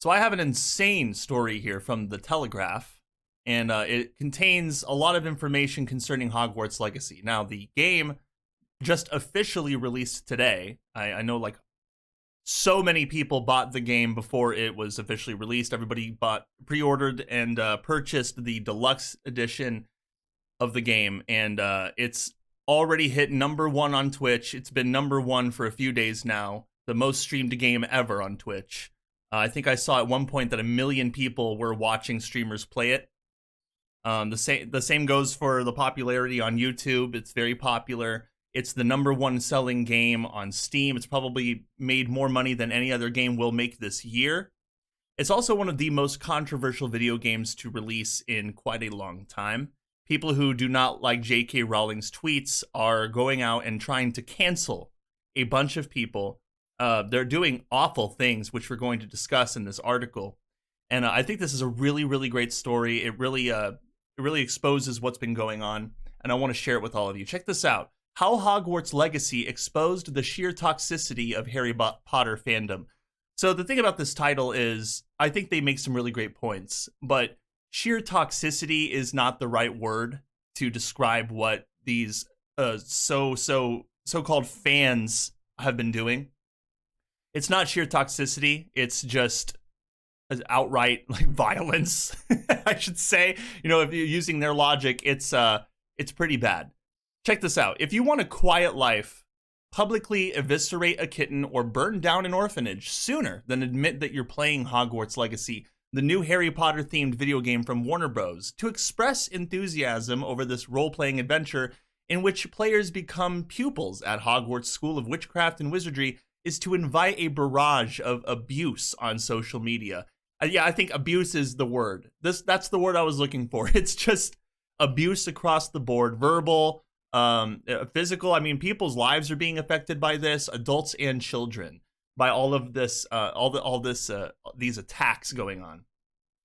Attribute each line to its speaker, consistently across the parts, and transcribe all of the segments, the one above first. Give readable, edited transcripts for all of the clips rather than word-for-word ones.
Speaker 1: So I have an insane story here from the Telegraph, and it contains a lot of information concerning Hogwarts Legacy. Now, the game just officially released today. I know like so many people bought the game before it was officially released. Everybody pre-ordered, and purchased the deluxe edition of the game, and it's already hit #1 on Twitch. It's been #1 for a few days now. The most streamed game ever on Twitch. I think I saw at one point that 1 million people were watching streamers play it. The same goes for the popularity on YouTube. It's very popular. It's the #1 selling game on Steam. It's probably made more money than any other game will make this year. It's also one of the most controversial video games to release in quite a long time. People who do not like J.K. Rowling's tweets are going out and trying to cancel a bunch of people. They're doing awful things, which we're going to discuss in this article. And I think this is a really, really great story. It really exposes what's been going on, and I want to share it with all of you. Check this out. How Hogwarts Legacy exposed the sheer toxicity of Harry Potter fandom. So the thing about this title is, I think they make some really great points, but sheer toxicity is not the right word to describe what these so-called fans have been doing. It's not sheer toxicity. It's just outright like violence, I should say. You know, if you're using their logic, it's pretty bad. Check this out. If you want a quiet life, publicly eviscerate a kitten or burn down an orphanage sooner than admit that you're playing Hogwarts Legacy, the new Harry Potter themed video game from Warner Bros. To express enthusiasm over this role-playing adventure in which players become pupils at Hogwarts School of Witchcraft and Wizardry is to invite a barrage of abuse on social media. Yeah, I think abuse is the word. That's the word I was looking for. It's just abuse across the board, verbal, physical. I mean, people's lives are being affected by this, adults and children, by all of this, these attacks going on.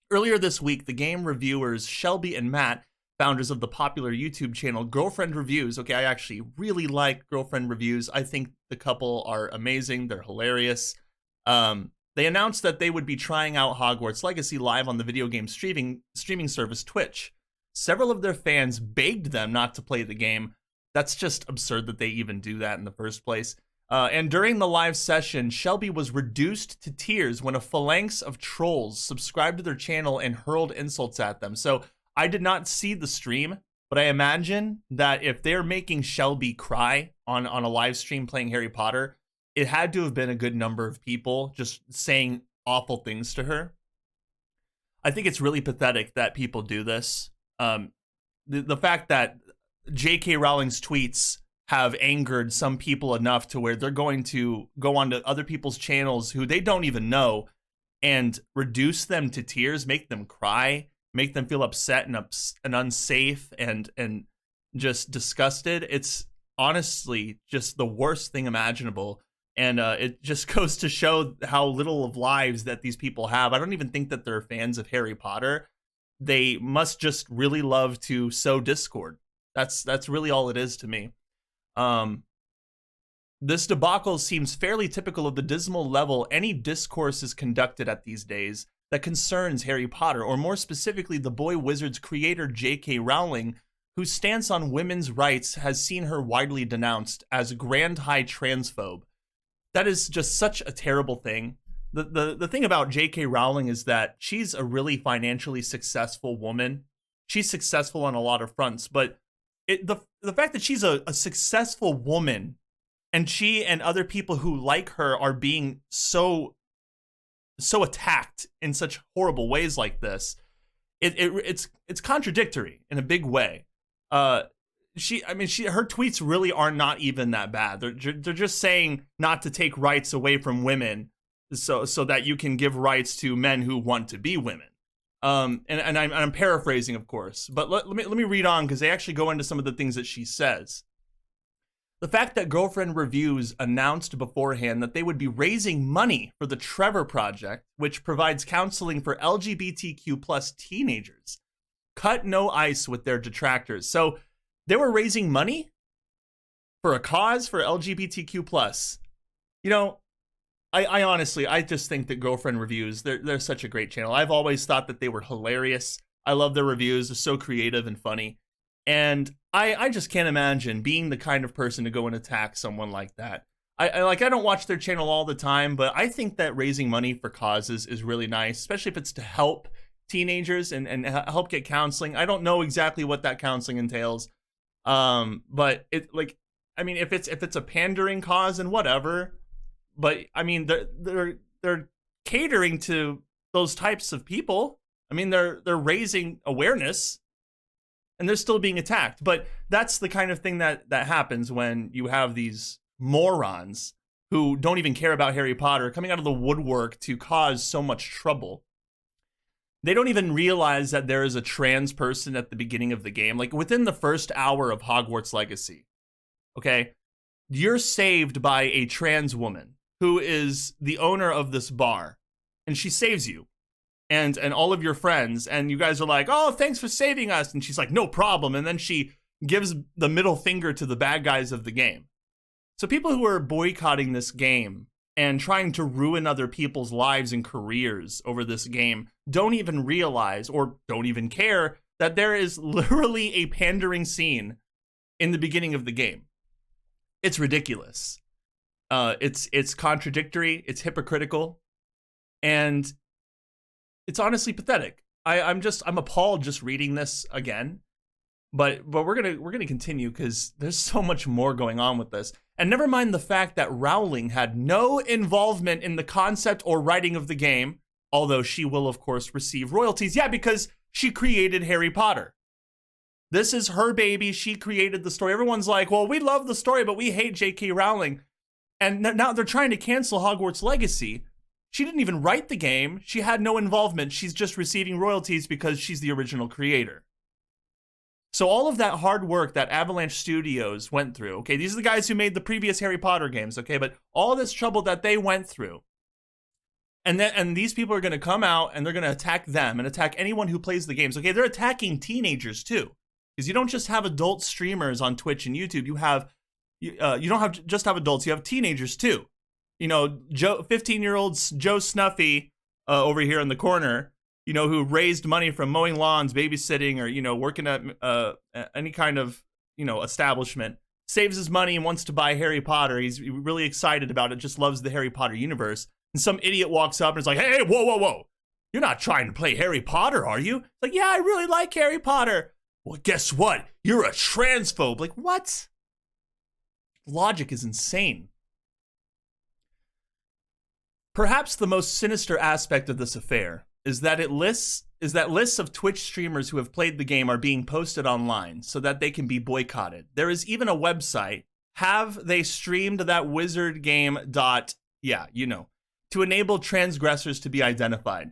Speaker 1: Earlier this week, the game reviewers Shelby and Matt, founders of the popular YouTube channel Girlfriend Reviews. Okay, I actually really like Girlfriend Reviews. I think the couple are amazing. They're hilarious. They announced that they would be trying out Hogwarts Legacy live on the video game streaming service Twitch. Several of their fans begged them not to play the game. That's just absurd that they even do that in the first place. And during the live session, Shelby was reduced to tears when a phalanx of trolls subscribed to their channel and hurled insults at them. So I did not see the stream, but I imagine that if they're making Shelby cry on a live stream playing Harry Potter, it had to have been a good number of people just saying awful things to her. I think it's really pathetic that people do this. The fact that J.K. Rowling's tweets have angered some people enough to where they're going to go onto other people's channels who they don't even know and reduce them to tears, make them cry, make them feel upset and unsafe and just disgusted. It's honestly just the worst thing imaginable. And it just goes to show how little of lives that these people have. I don't even think that they're fans of Harry Potter. They must just really love to sow discord. That's really all it is to me. This debacle seems fairly typical of the dismal level any discourse is conducted at these days that concerns Harry Potter, or more specifically, the boy wizard's creator J.K. Rowling, whose stance on women's rights has seen her widely denounced as a grand high transphobe. That is just such a terrible thing. The thing about J.K. Rowling is that she's a really financially successful woman. She's successful on a lot of fronts, but the fact that she's a successful woman and she and other people who like her are being so attacked in such horrible ways like this, it's contradictory in a big way. Her tweets really are not even that bad. They're just saying not to take rights away from women, so that you can give rights to men who want to be women. And I'm paraphrasing, of course, but let me read on, because they actually go into some of the things that she says. The fact that Girlfriend Reviews announced beforehand that they would be raising money for the Trevor Project, which provides counseling for LGBTQ plus teenagers, cut no ice with their detractors. So they were raising money for a cause for LGBTQ plus. You know, I honestly, I just think that Girlfriend Reviews, they're such a great channel. I've always thought that they were hilarious. I love their reviews. They're so creative and funny. And I just can't imagine being the kind of person to go and attack someone like that. I don't watch their channel all the time, but I think that raising money for causes is really nice, especially if it's to help teenagers and help get counseling. I don't know exactly what that counseling entails. But if it's a pandering cause and whatever, but I mean they're catering to those types of people. I mean they're raising awareness and they're still being attacked. But that's the kind of thing that happens when you have these morons who don't even care about Harry Potter coming out of the woodwork to cause so much trouble. They don't even realize that there is a trans person at the beginning of the game. Like within the first hour of Hogwarts Legacy, okay, you're saved by a trans woman who is the owner of this bar, and she saves you and all of your friends, and you guys are like, oh, thanks for saving us. And she's like, no problem. And then she gives the middle finger to the bad guys of the game. So people who are boycotting this game and trying to ruin other people's lives and careers over this game don't even realize or don't even care that there is literally a pandering scene in the beginning of the game. It's ridiculous. It's contradictory, it's hypocritical, and it's honestly pathetic. I'm appalled just reading this again. But we're gonna continue because there's so much more going on with this. And never mind the fact that Rowling had no involvement in the concept or writing of the game, although she will, of course, receive royalties. Yeah, because she created Harry Potter. This is her baby. She created the story. Everyone's like, well, we love the story, but we hate J.K. Rowling. And now they're trying to cancel Hogwarts Legacy. She didn't even write the game. She had no involvement. She's just receiving royalties because she's the original creator. So all of that hard work that Avalanche Studios went through, okay, these are the guys who made the previous Harry Potter games, okay, but all this trouble that they went through, and these people are going to come out and they're going to attack them and attack anyone who plays the games, okay? They're attacking teenagers too, because you don't just have adult streamers on Twitch and YouTube. You don't just have adults, you have teenagers too. You know, 15-year-old Joe Snuffy over here in the corner, you know, who raised money from mowing lawns, babysitting, or, you know, working at any kind of, you know, establishment, saves his money and wants to buy Harry Potter. He's really excited about it, just loves the Harry Potter universe. And some idiot walks up and is like, hey, whoa. You're not trying to play Harry Potter, are you? It's like, yeah, I really like Harry Potter. Well, guess what? You're a transphobe. Like, what? Logic is insane. Perhaps the most sinister aspect of this affair is that lists of Twitch streamers who have played the game are being posted online so that they can be boycotted. There is even a website, have they streamed that wizard game to enable transgressors to be identified.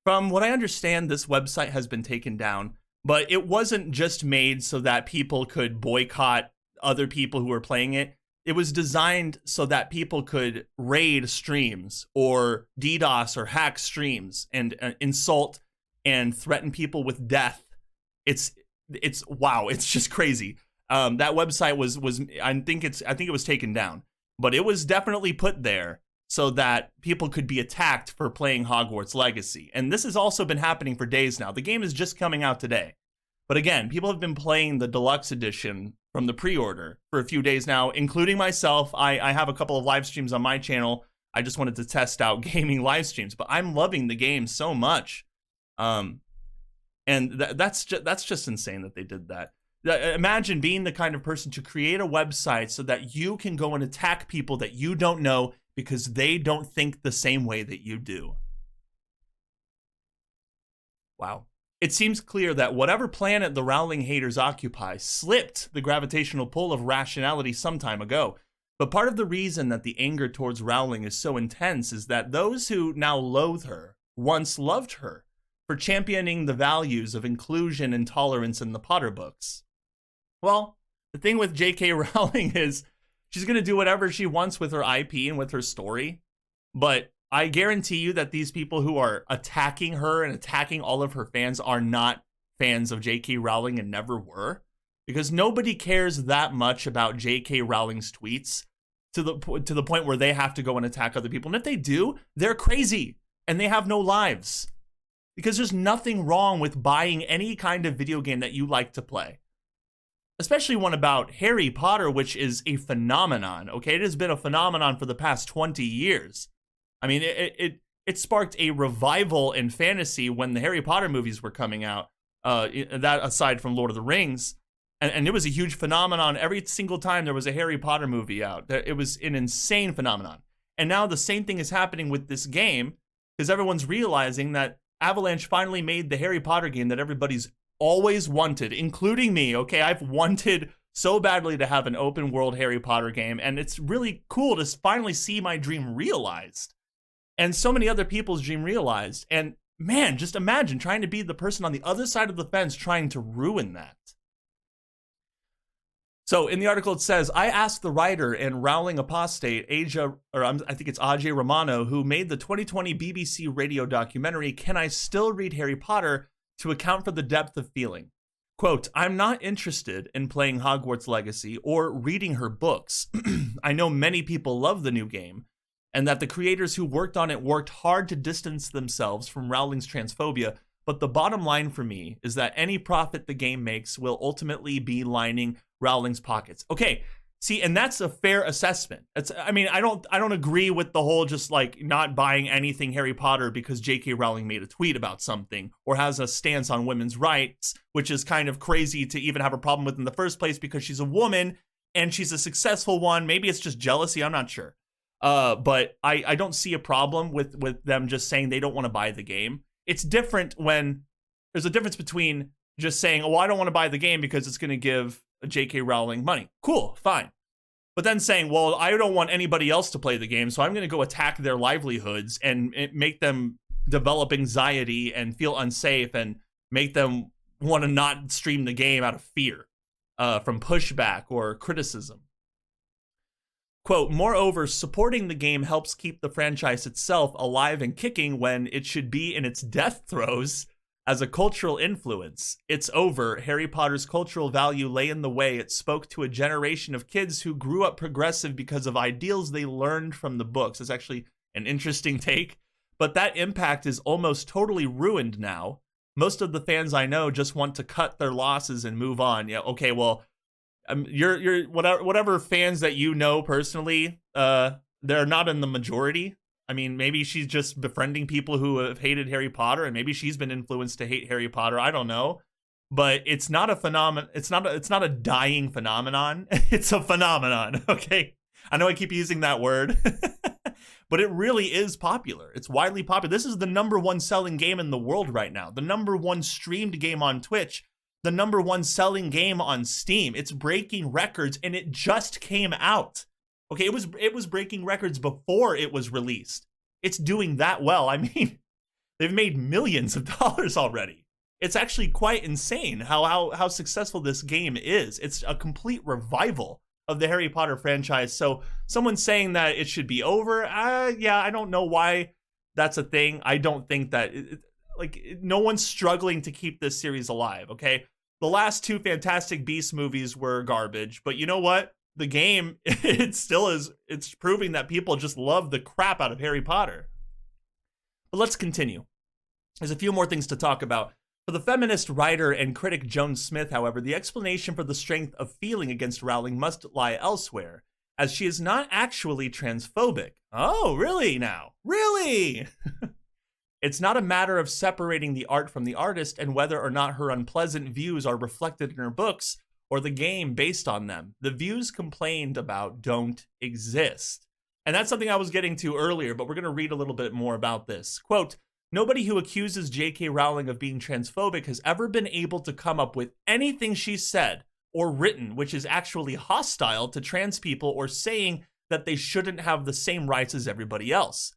Speaker 1: From what I understand, this website has been taken down, but it wasn't just made so that people could boycott other people who were playing it. It was designed so that people could raid streams or DDoS or hack streams and insult and threaten people with death. It's wow, it's just crazy. That website was I think it was taken down, but it was definitely put there so that people could be attacked for playing Hogwarts Legacy. And this has also been happening for days now. The game is just coming out today. But again, people have been playing the deluxe edition from the pre-order for a few days now, including myself. I have a couple of live streams on my channel. I just wanted to test out gaming live streams, but I'm loving the game so much. And that's just insane that they did that. Imagine being the kind of person to create a website so that you can go and attack people that you don't know because they don't think the same way that you do. Wow. It seems clear that whatever planet the Rowling haters occupy slipped the gravitational pull of rationality some time ago. But part of the reason that the anger towards Rowling is so intense is that those who now loathe her once loved her for championing the values of inclusion and tolerance in the Potter books. Well, the thing with J.K. Rowling is she's going to do whatever she wants with her IP and with her story, but I guarantee you that these people who are attacking her and attacking all of her fans are not fans of J.K. Rowling and never were, because nobody cares that much about J.K. Rowling's tweets to the point where they have to go and attack other people. And if they do, they're crazy and they have no lives. Because there's nothing wrong with buying any kind of video game that you like to play. Especially one about Harry Potter, which is a phenomenon, okay? It has been a phenomenon for the past 20 years. I mean, it sparked a revival in fantasy when the Harry Potter movies were coming out, that aside from Lord of the Rings. And it was a huge phenomenon every single time there was a Harry Potter movie out. It was an insane phenomenon. And now the same thing is happening with this game, because everyone's realizing that Avalanche finally made the Harry Potter game that everybody's always wanted, including me, okay? I've wanted so badly to have an open world Harry Potter game, and it's really cool to finally see my dream realized. And so many other people's dream realized. And man, just imagine trying to be the person on the other side of the fence trying to ruin that. So in the article it says, I asked the writer and Rowling apostate, I think it's Ajay Romano, who made the 2020 BBC radio documentary, Can I Still Read Harry Potter, to account for the depth of feeling. Quote, I'm not interested in playing Hogwarts Legacy or reading her books. I know many people love the new game, and that the creators who worked on it worked hard to distance themselves from Rowling's transphobia, but the bottom line for me is that any profit the game makes will ultimately be lining Rowling's pockets. Okay, see, and that's a fair assessment. I don't agree with the whole just like not buying anything Harry Potter because J.K. Rowling made a tweet about something or has a stance on women's rights, which is kind of crazy to even have a problem with in the first place because she's a woman and she's a successful one. Maybe it's just jealousy, I'm not sure. But I don't see a problem with them just saying they don't want to buy the game. It's different when there's a difference between just saying, oh, I don't want to buy the game because it's going to give J.K. Rowling money. Cool, fine. But then saying, well, I don't want anybody else to play the game, so I'm going to go attack their livelihoods and make them develop anxiety and feel unsafe and make them want to not stream the game out of fear from pushback or criticism. Quote, moreover, supporting the game helps keep the franchise itself alive and kicking when it should be in its death throes as a cultural influence. It's over. Harry Potter's cultural value lay in the way it spoke to a generation of kids who grew up progressive because of ideals they learned from the books. It's actually an interesting take, but that impact is almost totally ruined now. Most of the fans I know just want to cut their losses and move on. Yeah, okay, well, you're whatever fans that you know personally, they're not in the majority. I mean, maybe she's just befriending people who have hated Harry Potter, and maybe she's been influenced to hate Harry Potter. I don't know, but it's not a phenomenon. It's not a dying phenomenon. It's a phenomenon. Okay, I know I keep using that word, but it really is popular. It's widely popular. This is the #1 selling game in the world right now. The #1 streamed game on Twitch. The #1 selling game on Steam. It's breaking records, and it just came out. Okay, it was breaking records before it was released. It's doing that well. I mean, they've made millions of dollars already. It's actually quite insane how successful this game is. It's a complete revival of the Harry Potter franchise. So someone saying that it should be over, yeah, I don't know why that's a thing. I don't think that no one's struggling to keep this series alive, okay? The last 2 Fantastic Beasts movies were garbage, but you know what? The game, it's proving that people just love the crap out of Harry Potter. But let's continue. There's a few more things to talk about. For the feminist writer and critic Joan Smith, however, the explanation for the strength of feeling against Rowling must lie elsewhere, as she is not actually transphobic. Oh, really now? Really? It's not a matter of separating the art from the artist and whether or not her unpleasant views are reflected in her books or the game based on them. The views complained about don't exist. And that's something I was getting to earlier, but we're going to read a little bit more about this. Quote, nobody who accuses J.K. Rowling of being transphobic has ever been able to come up with anything she said or written which is actually hostile to trans people or saying that they shouldn't have the same rights as everybody else.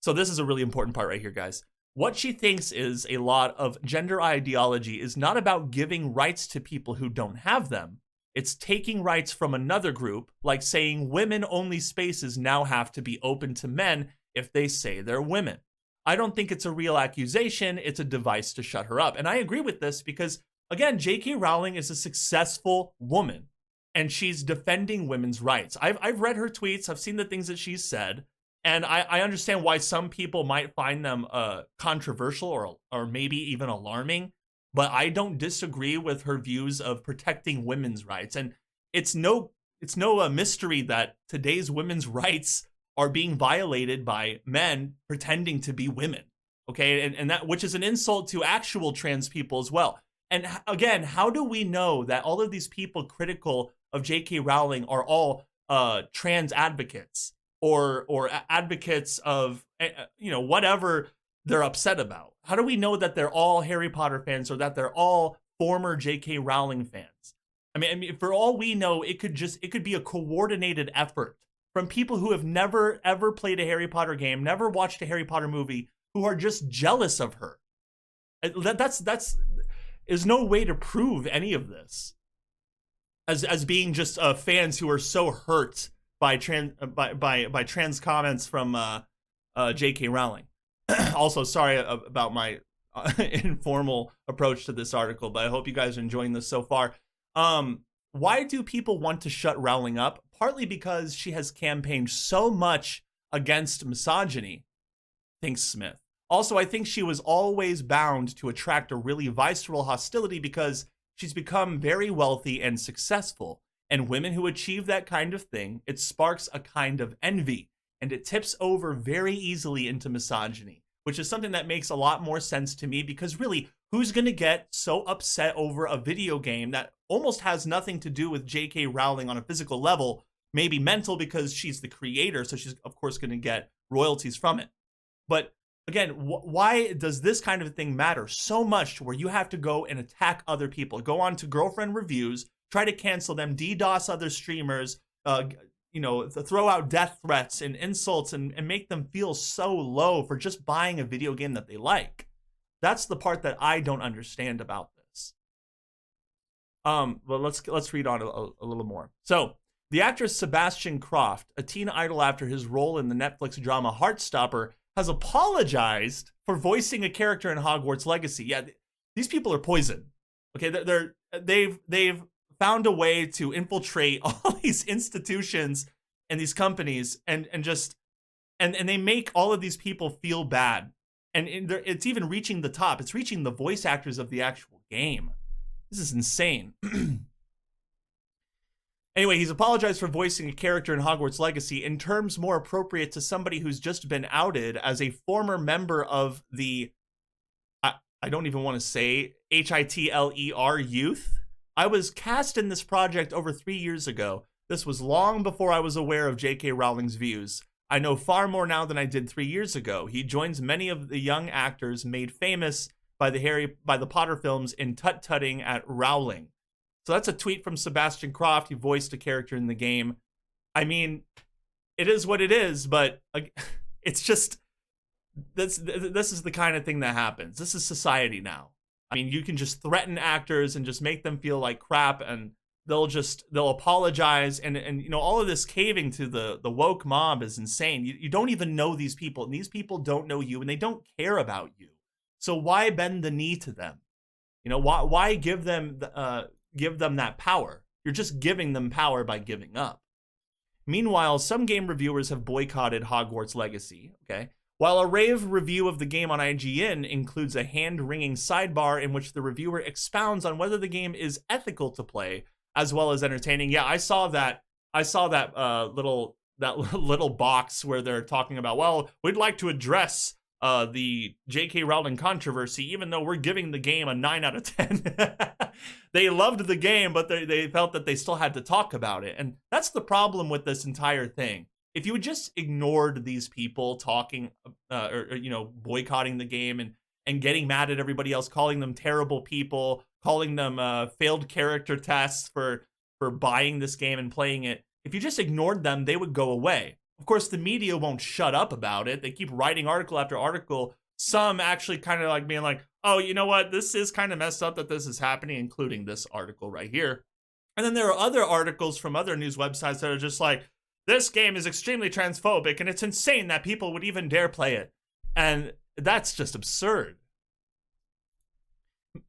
Speaker 1: So this is a really important part right here, guys. What she thinks is a lot of gender ideology is not about giving rights to people who don't have them. It's taking rights from another group, like saying women-only spaces now have to be open to men if they say they're women. I don't think it's a real accusation. It's a device to shut her up. And I agree with this because, again, J.K. Rowling is a successful woman. and she's defending women's rights. I've read her tweets. I've seen the things that she's said. And I understand why some people might find them controversial or maybe even alarming, but I don't disagree with her views of protecting women's rights. And it's no mystery that today's women's rights are being violated by men pretending to be women. Okay, and that, which is an insult to actual trans people as well. And again, how do we know that all of these people critical of J.K. Rowling are all trans advocates? Or advocates of, whatever they're upset about? How do we know that they're all Harry Potter fans or that they're all former J.K. Rowling fans? I mean, for all we know, it could be a coordinated effort from people who have never ever played a Harry Potter game, never watched a Harry Potter movie, who are just jealous of her. There's no way to prove any of this as being just fans who are so hurt by trans comments from J.K. Rowling. Also, sorry about my informal approach to this article, but I hope you guys are enjoying this so far. Why do people want to shut Rowling up? Partly because she has campaigned so much against misogyny, thinks Smith. Also, I think she was always bound to attract a really visceral hostility because she's become very wealthy and successful. And women who achieve that kind of thing, it sparks a kind of envy, and it tips over very easily into misogyny, which is something that makes a lot more sense to me, because really, who's going to get so upset over a video game that almost has nothing to do with J.K. Rowling on a physical level, maybe mental because she's the creator, so she's of course going to get royalties from it. But again, why does this kind of thing matter so much to where you have to go and attack other people, go on to girlfriend reviews, try to cancel them, DDoS other streamers, throw out death threats and insults and make them feel so low for just buying a video game that they like? That's the part that I don't understand about this. Well, let's read on a little more. So, the actress Sebastian Croft, a teen idol after his role in the Netflix drama Heartstopper, has apologized for voicing a character in Hogwarts Legacy. Yeah, these people are poison. Okay, they've found a way to infiltrate all these institutions and these companies and they make all of these people feel bad. And it's even reaching the top. It's reaching the voice actors of the actual game. This is insane. Anyway, he's apologized for voicing a character in Hogwarts Legacy in terms more appropriate to somebody who's just been outed as a former member of the, I don't even want to say, HITLER youth. I was cast in this project over 3 years ago. This was long before I was aware of J.K. Rowling's views. I know far more now than I did 3 years ago. He joins many of the young actors made famous by the Potter films in tut-tutting at Rowling. So that's a tweet from Sebastian Croft. He voiced a character in the game. I mean, it is what it is, but it's just, this is the kind of thing that happens. This is society now. I mean, you can just threaten actors and just make them feel like crap, and they'll apologize, and all of this caving to the woke mob is insane. You don't even know these people, and these people don't know you, and they don't care about you. So why bend the knee to them? Why give them that power? You're just giving them power by giving up. Meanwhile, some game reviewers have boycotted Hogwarts Legacy, okay? While a rave review of the game on IGN includes a hand-wringing sidebar in which the reviewer expounds on whether the game is ethical to play as well as entertaining. Yeah, I saw that little box where they're talking about, well, we'd like to address the J.K. Rowling controversy, even though we're giving the game a 9 out of 10. They loved the game, but they felt that they still had to talk about it. And that's the problem with this entire thing. If you had just ignored these people talking or boycotting the game and getting mad at everybody else, calling them terrible people, calling them failed character tests for buying this game and playing it, if you just ignored them, they would go away. Of course, the media won't shut up about it. They keep writing article after article, some actually kind of like being like, oh, you know what, this is kind of messed up that this is happening, including this article right here. And then there are other articles from other news websites that are just like, this game is extremely transphobic and it's insane that people would even dare play it. And that's just absurd.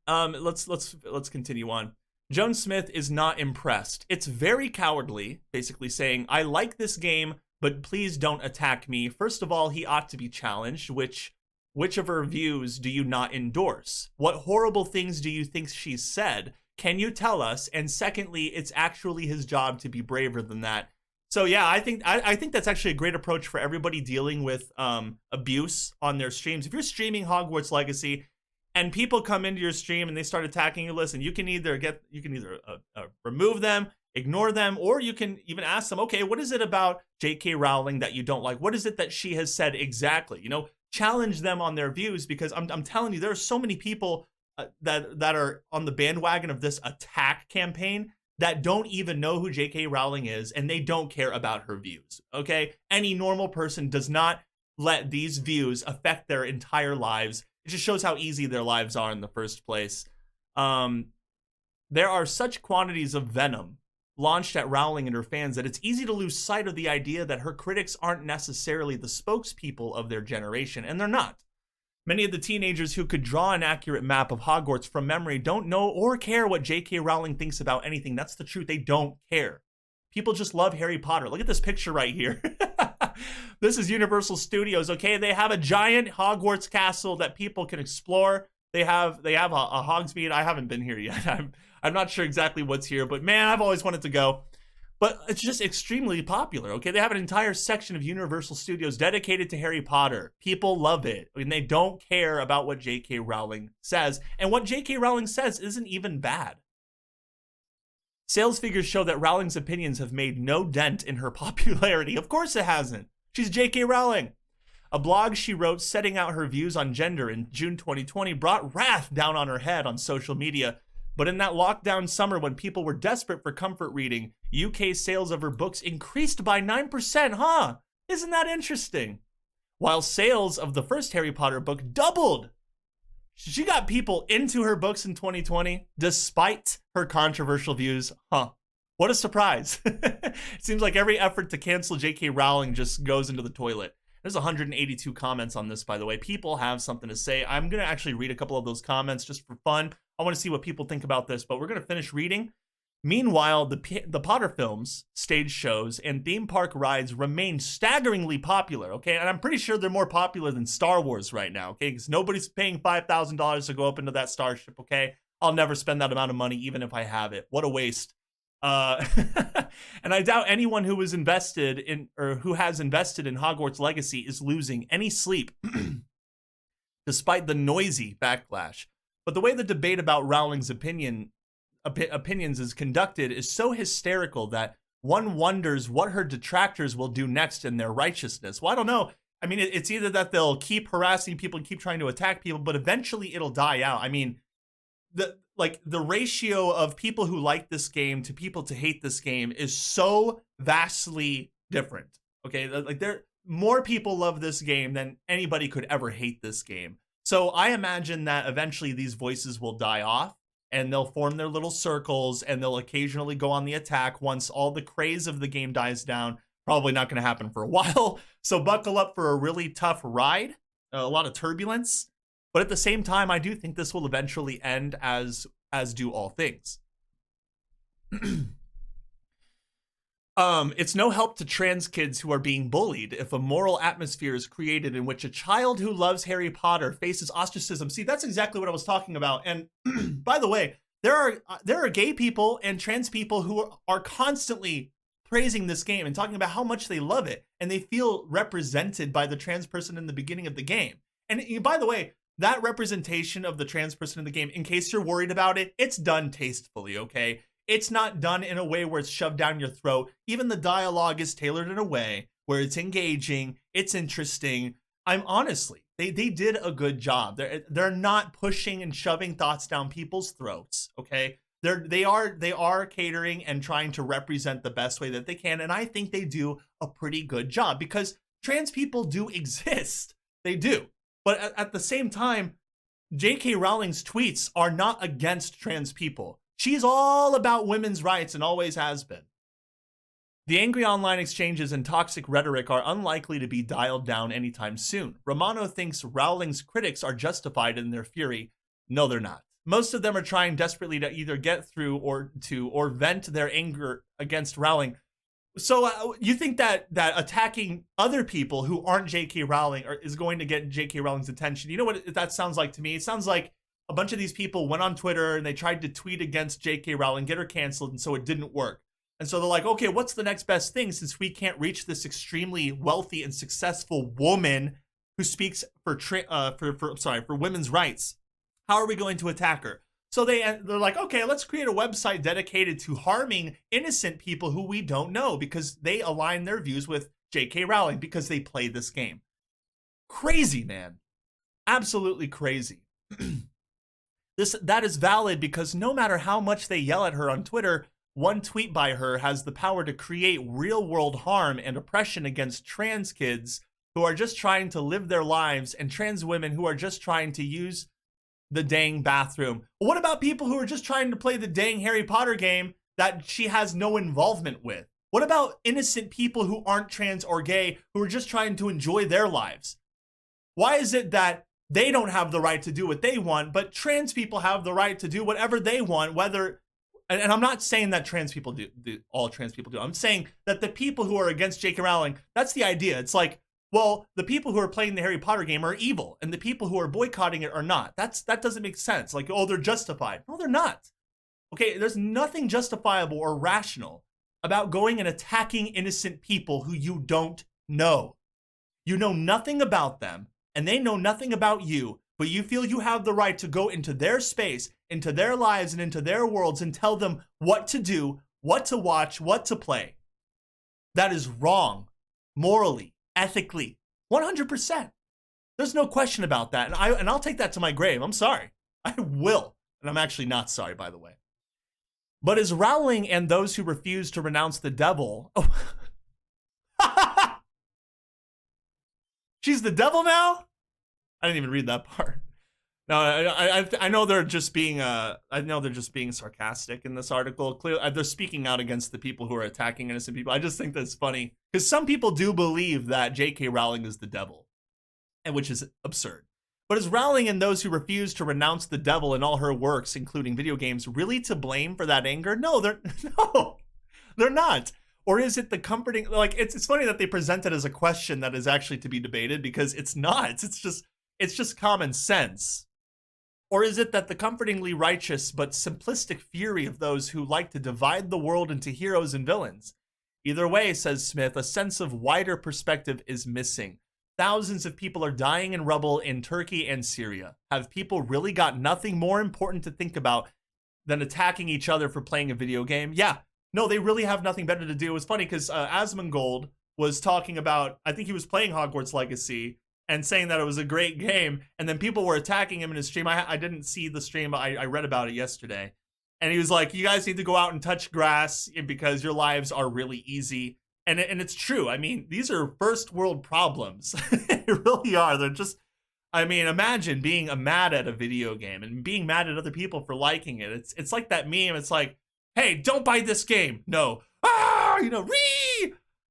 Speaker 1: Let's continue on. Joan Smith is not impressed. It's very cowardly, basically saying, I like this game, but please don't attack me. First of all, he ought to be challenged, which of her views do you not endorse? What horrible things do you think she's said? Can you tell us? And secondly, it's actually his job to be braver than that. So yeah, I think that's actually a great approach for everybody dealing with abuse on their streams. If you're streaming Hogwarts Legacy and people come into your stream and they start attacking you, listen, you can either remove them, ignore them, or you can even ask them, okay, what is it about J.K. Rowling that you don't like? What is it that she has said exactly? You know, challenge them on their views, because I'm telling you, there are so many people that are on the bandwagon of this attack campaign that don't even know who J.K. Rowling is, and they don't care about her views, okay? Any normal person does not let these views affect their entire lives. It just shows how easy their lives are in the first place. There are such quantities of venom launched at Rowling and her fans that it's easy to lose sight of the idea that her critics aren't necessarily the spokespeople of their generation, and they're not. Many of the teenagers who could draw an accurate map of Hogwarts from memory don't know or care what J.K. Rowling thinks about anything. That's the truth. They don't care. People just love Harry Potter. Look at this picture right here. This is Universal Studios, okay? They have a giant Hogwarts castle that people can explore. They have a Hogsmeade. I haven't been here yet. I'm not sure exactly what's here, but man, I've always wanted to go. But it's just extremely popular, okay? They have an entire section of Universal Studios dedicated to Harry Potter. People love it, and they don't care about what J.K. Rowling says. And what J.K. Rowling says isn't even bad. Sales figures show that Rowling's opinions have made no dent in her popularity. Of course it hasn't. She's J.K. Rowling. A blog she wrote setting out her views on gender in June 2020 brought wrath down on her head on social media. But in that lockdown summer when people were desperate for comfort reading, UK sales of her books increased by 9%, huh? Isn't that interesting? While sales of the first Harry Potter book doubled. She got people into her books in 2020, despite her controversial views, huh? What a surprise. It seems like every effort to cancel J.K. Rowling just goes into the toilet. There's 182 comments on this, by the way. People have something to say. I'm going to actually read a couple of those comments just for fun. I want to see what people think about this, but we're going to finish reading. Meanwhile, the Potter films, stage shows, and theme park rides remain staggeringly popular, okay? And I'm pretty sure they're more popular than Star Wars right now, okay? Because nobody's paying $5,000 to go up into that starship, okay? I'll never spend that amount of money, even if I have it. What a waste. And I doubt anyone who was invested in, or who has invested in Hogwarts Legacy is losing any sleep, despite the noisy backlash. But the way the debate about Rowling's opinions is conducted is so hysterical that one wonders what her detractors will do next in their righteousness. Well, I don't know. I mean, it's either that they'll keep harassing people and keep trying to attack people, but eventually it'll die out. I mean, the ratio of people who like this game to people to hate this game is so vastly different. Okay, like more people love this game than anybody could ever hate this game. So I imagine that eventually these voices will die off and they'll form their little circles and they'll occasionally go on the attack once all the craze of the game dies down. Probably not going to happen for a while. So buckle up for a really tough ride, a lot of turbulence. But at the same time, I do think this will eventually end as do all things. It's no help to trans kids who are being bullied if a moral atmosphere is created in which a child who loves Harry Potter faces ostracism. See, that's exactly what I was talking about. And by the way, there are gay people and trans people who are constantly praising this game and talking about how much they love it, and they feel represented by the trans person in the beginning of the game. And by the way, that representation of the trans person in the game, in case you're worried about it, it's done tastefully, okay? It's not done in a way where it's shoved down your throat. Even the dialogue is tailored in a way where it's engaging, it's interesting. Honestly, they did a good job. They're not pushing and shoving thoughts down people's throats, okay? They are catering and trying to represent the best way that they can, and I think they do a pretty good job because trans people do exist. They do. But at the same time, J.K. Rowling's tweets are not against trans people. She's all about women's rights and always has been. The angry online exchanges and toxic rhetoric are unlikely to be dialed down anytime soon. Romano thinks Rowling's critics are justified in their fury. No, they're not. Most of them are trying desperately to either get through or vent their anger against Rowling. So you think that attacking other people who aren't J.K. Rowling is going to get J.K. Rowling's attention? You know what that sounds like to me? It sounds like a bunch of these people went on Twitter and they tried to tweet against J.K. Rowling, get her canceled, and so it didn't work. And so they're like, okay, what's the next best thing since we can't reach this extremely wealthy and successful woman who speaks for women's rights? How are we going to attack her? So they're like, okay, let's create a website dedicated to harming innocent people who we don't know because they align their views with J.K. Rowling because they play this game. Crazy, man. Absolutely crazy. That is valid because no matter how much they yell at her on Twitter, one tweet by her has the power to create real-world harm and oppression against trans kids who are just trying to live their lives and trans women who are just trying to use the dang bathroom. What about people who are just trying to play the dang Harry Potter game that she has no involvement with? What about innocent people who aren't trans or gay who are just trying to enjoy their lives? Why is it that they don't have the right to do what they want, but trans people have the right to do whatever they want, whether... And I'm not saying that trans people do, all trans people do. I'm saying that the people who are against J.K. Rowling, that's the idea. It's like, well, the people who are playing the Harry Potter game are evil, and the people who are boycotting it are not. That doesn't make sense. Like, oh, they're justified. No, they're not. Okay, there's nothing justifiable or rational about going and attacking innocent people who you don't know. You know nothing about them, and they know nothing about you, but you feel you have the right to go into their space, into their lives, and into their worlds and tell them what to do, what to watch, what to play. That is wrong, morally, ethically, 100%. There's no question about that, and I'll take that to my grave. I'm sorry. I will. And I'm actually not sorry, by the way. But as Rowling and those who refuse to renounce the devil... Oh. She's the devil now? I didn't even read that part. No, I know they're just being sarcastic in this article. Clearly, they're speaking out against the people who are attacking innocent people. I just think that's funny because some people do believe that J.K. Rowling is the devil, and which is absurd. But is Rowling and those who refuse to renounce the devil in all her works, including video games, really to blame for that anger? No, they're not. Or is it the comforting? Like it's funny that they present it as a question that is actually to be debated because it's not. It's just common sense. Or is it that the comfortingly righteous but simplistic fury of those who like to divide the world into heroes and villains? Either way, says Smith, a sense of wider perspective is missing. Thousands of people are dying in rubble in Turkey and Syria. Have people really got nothing more important to think about than attacking each other for playing a video game? Yeah, no, they really have nothing better to do. It was funny because Asmongold was talking about, I think he was playing Hogwarts Legacy, and saying that it was a great game, and then people were attacking him in his stream. I didn't see the stream, but I read about it yesterday. And he was like, you guys need to go out and touch grass because your lives are really easy. And it's true. I mean, these are first world problems. They really are. They're just, I mean, imagine being mad at a video game and being mad at other people for liking it. It's like that meme. It's like, hey, don't buy this game. No.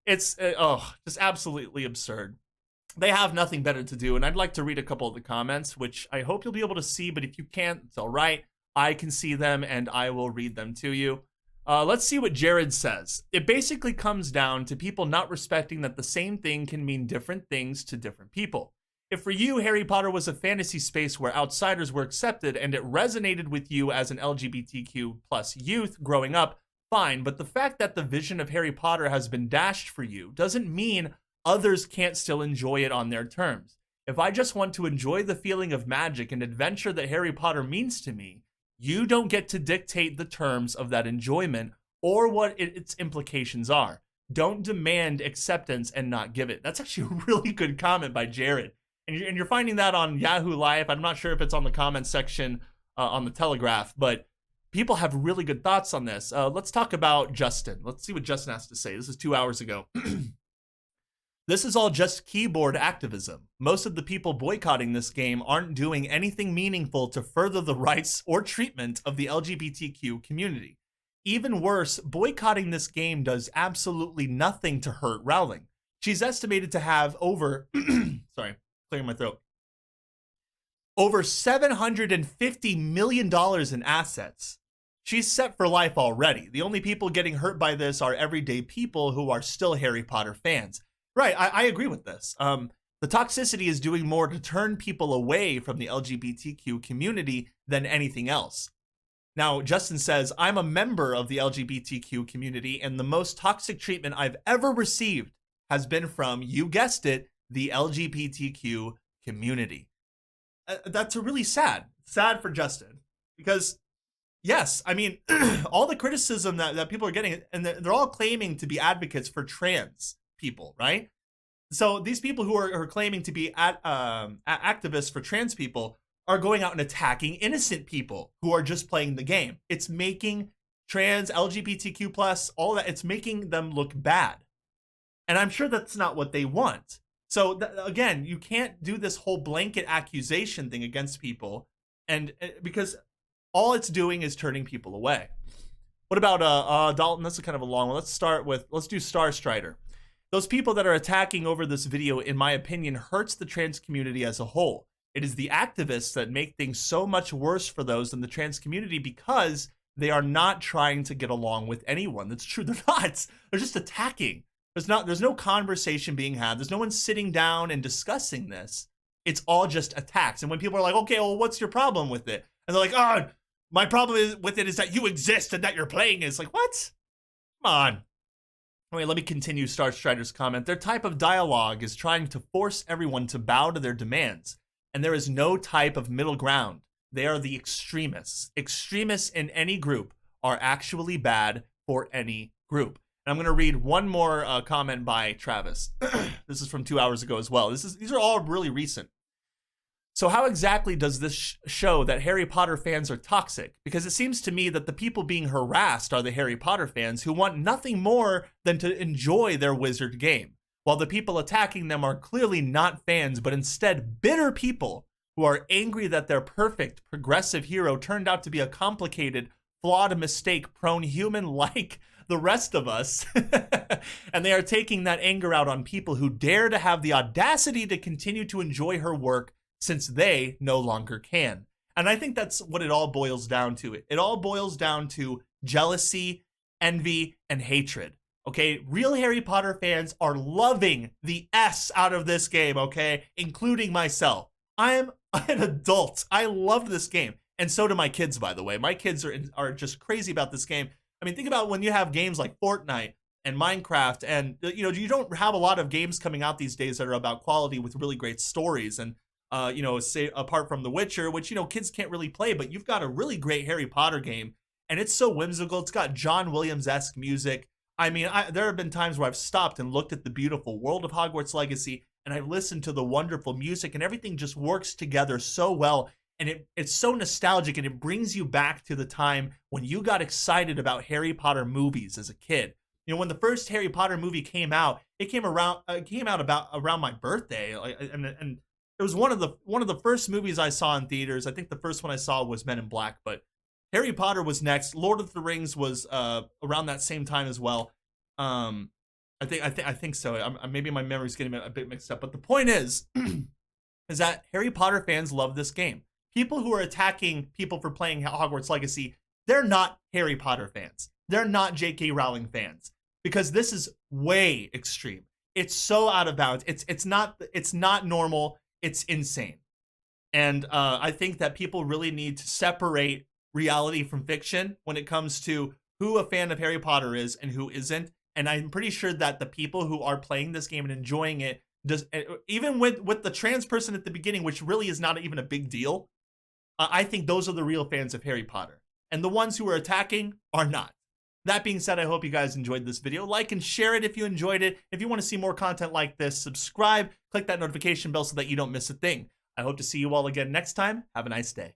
Speaker 1: It's, just absolutely absurd. They have nothing better to do, and I'd like to read a couple of the comments, which I hope you'll be able to see, but if you can't, it's all right. I can see them, and I will read them to you. Let's see what Jared says. It basically comes down to people not respecting that the same thing can mean different things to different people. If for you, Harry Potter was a fantasy space where outsiders were accepted and it resonated with you as an LGBTQ plus youth growing up, fine, but the fact that the vision of Harry Potter has been dashed for you doesn't mean others can't still enjoy it on their terms. If I just want to enjoy the feeling of magic and adventure that Harry Potter means to me, you don't get to dictate the terms of that enjoyment or what its implications are. Don't demand acceptance and not give it. That's actually a really good comment by Jared. And you're finding that on Yahoo Live. I'm not sure if it's on the comment section on the Telegraph, but people have really good thoughts on this. Let's talk about Justin. Let's see what Justin has to say. This is 2 hours ago. This is all just keyboard activism. Most of the people boycotting this game aren't doing anything meaningful to further the rights or treatment of the LGBTQ community. Even worse, boycotting this game does absolutely nothing to hurt Rowling. She's estimated to have over, sorry, clearing my throat. Over $750 million in assets. She's set for life already. The only people getting hurt by this are everyday people who are still Harry Potter fans. Right, I agree with this. The toxicity is doing more to turn people away from the LGBTQ community than anything else. Now, Justin says, I'm a member of the LGBTQ community, and the most toxic treatment I've ever received has been from, you guessed it, the LGBTQ community. That's really sad. Sad for Justin. Because, yes, I mean, all the criticism that people are getting, and they're all claiming to be advocates for trans people, right? So these people who are claiming to be activists for trans people are going out and attacking innocent people who are just playing the game. It's making trans, LGBTQ+, all that, it's making them look bad. And I'm sure that's not what they want. So again, you can't do this whole blanket accusation thing against people, and because all it's doing is turning people away. What about Dalton? That's a kind of a long one. Let's do Star Strider. Those people that are attacking over this video, in my opinion, hurts the trans community as a whole. It is the activists that make things so much worse for those in the trans community because they are not trying to get along with anyone. That's true. They're not. They're just attacking. There's no conversation being had. There's no one sitting down and discussing this. It's all just attacks. And when people are like, okay, well, what's your problem with it? And they're like, oh, my problem with it is that you exist and that you're playing it. It's like, what? Come on. Anyway, let me continue Star Strider's comment. Their type of dialogue is trying to force everyone to bow to their demands. And there is no type of middle ground. They are the extremists. Extremists in any group are actually bad for any group. And I'm going to read one more comment by Travis. This is from 2 hours ago as well. These are all really recent. So how exactly does this show that Harry Potter fans are toxic? Because it seems to me that the people being harassed are the Harry Potter fans who want nothing more than to enjoy their wizard game, while the people attacking them are clearly not fans, but instead bitter people who are angry that their perfect, progressive hero turned out to be a complicated, flawed, mistake-prone human like the rest of us. And they are taking that anger out on people who dare to have the audacity to continue to enjoy her work since they no longer can. And I think that's what it all boils down to. It all boils down to jealousy, envy, and hatred. Okay, real Harry Potter fans are loving the S out of this game, okay? Including myself. I'm an adult. I love this game. And so do my kids, by the way. My kids are just crazy about this game. I mean, think about when you have games like Fortnite and Minecraft, and you don't have a lot of games coming out these days that are about quality with really great stories. And say apart from The Witcher, which kids can't really play, but you've got a really great Harry Potter game, and it's so whimsical. It's got John Williams-esque music. I mean, there have been times where I've stopped and looked at the beautiful world of Hogwarts Legacy, and I've listened to the wonderful music, and everything just works together so well. And it's so nostalgic, and it brings you back to the time when you got excited about Harry Potter movies as a kid. When the first Harry Potter movie came out, it came out about around my birthday, and it was one of the first movies I saw in theaters. I think the first one I saw was Men in Black, but Harry Potter was next. Lord of the Rings was around that same time as well. I think so. Maybe my memory's getting a bit mixed up, but the point is that Harry Potter fans love this game. People who are attacking people for playing Hogwarts Legacy, they're not Harry Potter fans. They're not J.K. Rowling fans, because this is way extreme. It's so out of bounds. It's not normal. It's insane. And I think that people really need to separate reality from fiction when it comes to who a fan of Harry Potter is and who isn't. And I'm pretty sure that the people who are playing this game and enjoying it, even with the trans person at the beginning, which really is not even a big deal, I think those are the real fans of Harry Potter. And the ones who are attacking are not. That being said, I hope you guys enjoyed this video. Like and share it if you enjoyed it. If you want to see more content like this, subscribe, click that notification bell so that you don't miss a thing. I hope to see you all again next time. Have a nice day.